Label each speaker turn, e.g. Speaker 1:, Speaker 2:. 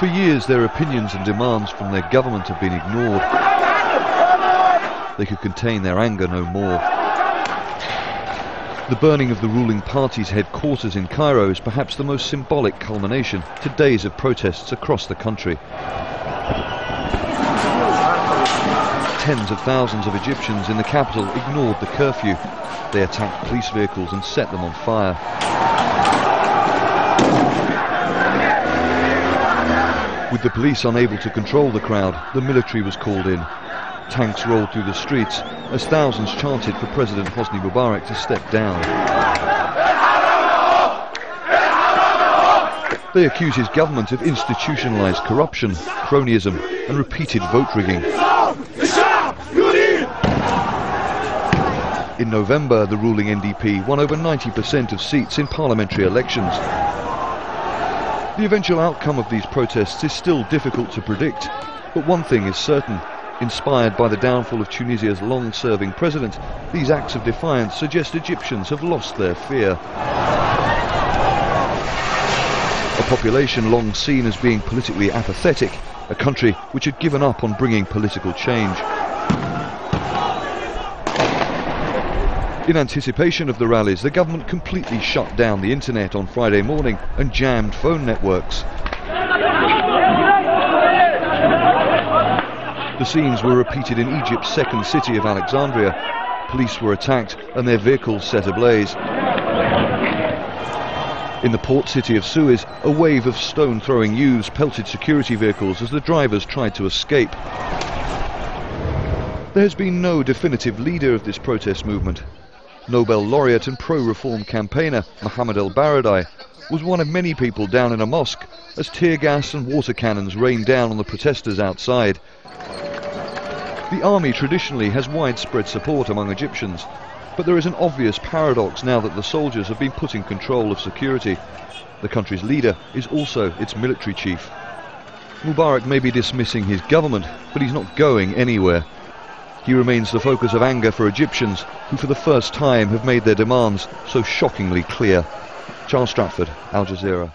Speaker 1: For years their opinions and demands from their government have been ignored. They could contain their anger no more. The burning of the ruling party's headquarters in Cairo is perhaps the most symbolic culmination to days of protests across the country. Tens of thousands of Egyptians in the capital ignored the curfew. They attacked police vehicles and set them on fire. With the police unable to control the crowd, the military was called in. Tanks rolled through the streets as thousands chanted for President Hosni Mubarak to step down. They accuse his government of institutionalised corruption, cronyism and repeated vote rigging. In November, the ruling NDP won over 90% of seats in parliamentary elections. The eventual outcome of these protests is still difficult to predict, but one thing is certain. Inspired by the downfall of Tunisia's long-serving president, these acts of defiance suggest Egyptians have lost their fear. A population long seen as being politically apathetic, a country which had given up on bringing political change. In anticipation of the rallies, the government completely shut down the internet on Friday morning and jammed phone networks. The scenes were repeated in Egypt's second city of Alexandria. Police were attacked and their vehicles set ablaze. In the port city of Suez, a wave of stone-throwing youths pelted security vehicles as the drivers tried to escape. There has been no definitive leader of this protest movement. Nobel laureate and pro-reform campaigner Mohammed El-Baradei was one of many people down in a mosque as tear gas and water cannons rained down on the protesters outside. The army traditionally has widespread support among Egyptians, but there is an obvious paradox now that the soldiers have been put in control of security. The country's leader is also its military chief. Mubarak may be dismissing his government, but he's not going anywhere. He remains the focus of anger for Egyptians, who for the first time have made their demands so shockingly clear. Charles Stratford, Al Jazeera.